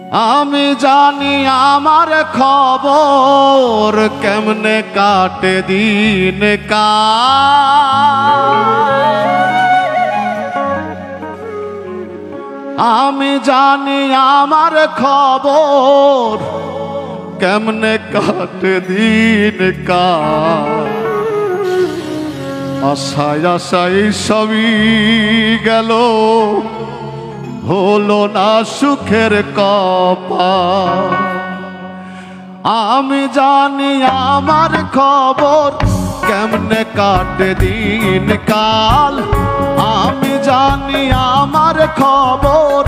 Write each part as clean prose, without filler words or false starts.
আমি জানি আমার খবর কেমনে কাটে দিন আমি জানি আমার খবর কেমনে কাটে দিন আশায় আশায় সবই গেল হলো না সুখের কপাল আমি জানি আমার খবর কেমনে কাটে দিন কাল আমি জানি আমার খবর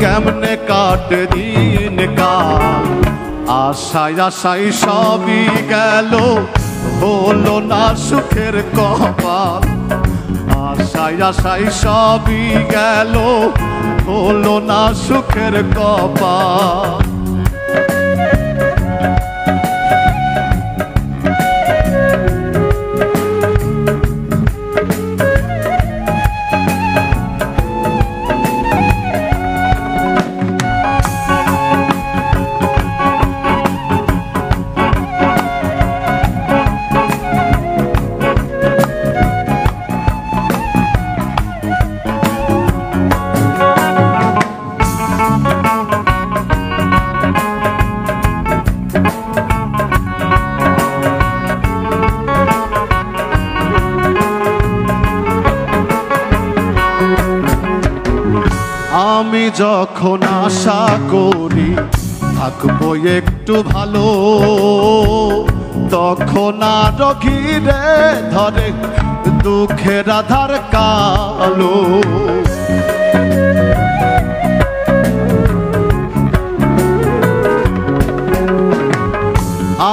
কেমনে কাটে দিন কাল আশায় আশায় সবই গেল হলো না সুখের কপাল আশায় আশায় সবই গেল হলো না সুখের কপাল আমি যখন আশা করি থাকবো একটু ভালো তখন আরো ঘিরে ধরে দুঃখের আধার কালো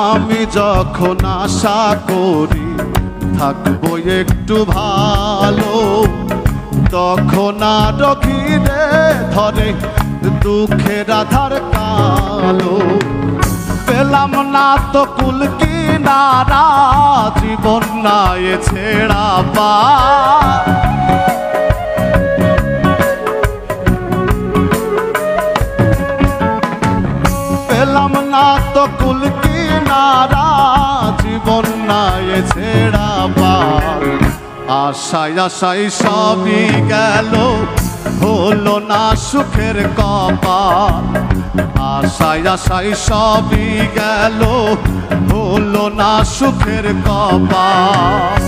আমি যখন আশা করি থাকবো একটু ভালো তখন আরো ঘিরে ধরে দুঃখের আধার কালো পেলাম না তো কুল কিনারা জীবন নাই ছেড়া পা পেলাম না তো কুল কিনারা জীবন নাই ছেড়া পা আশায় আশায় সবই গেল হলো না সুখের কপাল আশায় আশায় সবই গেল হলো না সুখের কপাল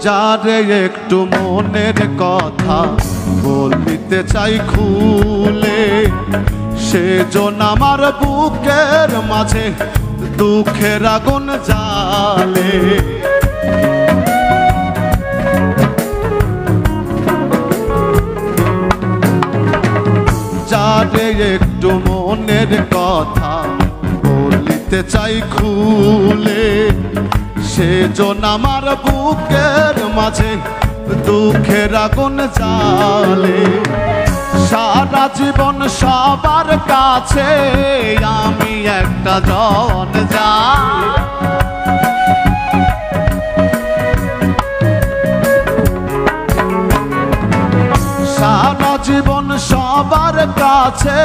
যারে একটু মনের কথা বলতে চাই খুলে সেজন আমার বুকের মাঝে দুঃখের আগুন জ্বালে যারে একটু মনের কথা বলতে চাই খুলে সেজন আমার বুকের মাঝে দুঃখের আগুন জ্বালে সারা জীবন সবার কাছে আমি একটা জন যা সারা জীবন সবার কাছে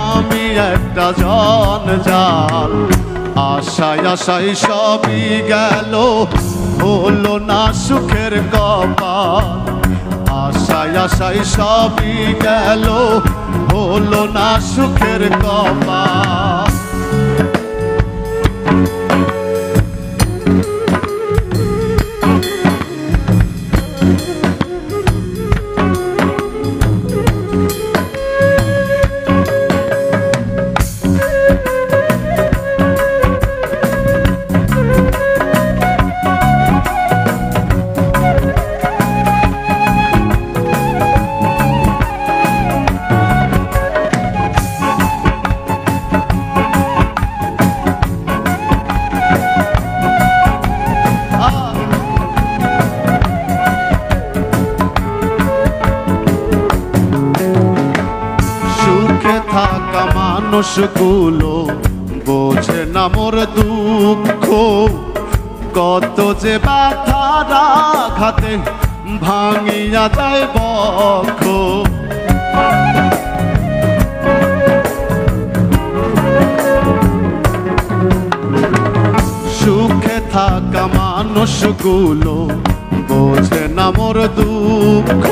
আমি একটা জন জাল আশায় আশায় সবই গেল হলো না সুখের কপাল আশায় আশায় সবই গেল হলো না সুখের কপাল মানুষগুলো বোঝে না মোর দুঃখ, কত যে ব্যথার আঘাতে ভাঙিয়া যায় বক্ষ। সুখে থাকা মানুষগুলো বোঝে না মোর দুঃখ,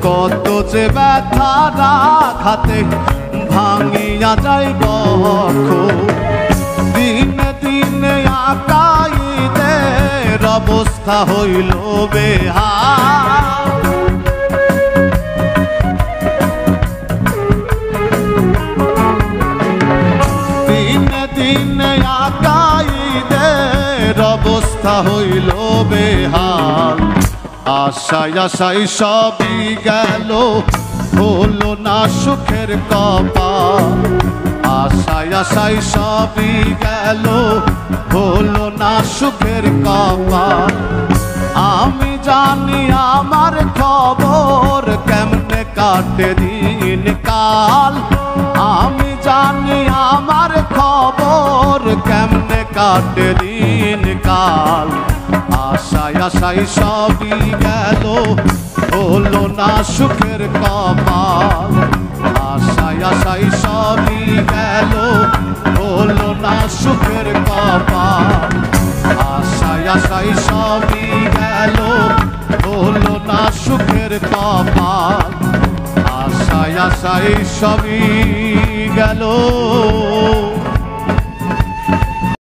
কত যে ব্যথার আঘাতে ভাঙিয়া যায় বক্ষ। দিনে দিনে আকাইদের অবস্থা হইল বেহাল, দিনে দিনে আকাইদের অবস্থা হইল বেহাল। আশায় আশায় সবই গেল, হলো না সুখের কপাল। আশায় আশায় সবই গেল, হলো না সুখের কপাল। আমি জানি আমার খবর কেমনে কাটে দিন কাল, আমি জানি আমার খবর কেমনে কাটে দিন কাল। আশায় আশায় সবই গেল, হলো না সুখের কপাল। আশায় আশায় সবই গেল, হলো না সুখের কপাল। আশায় আশায় সবই গেল, হলো না সুখের কপাল। আশায় আশায় সবই গেল।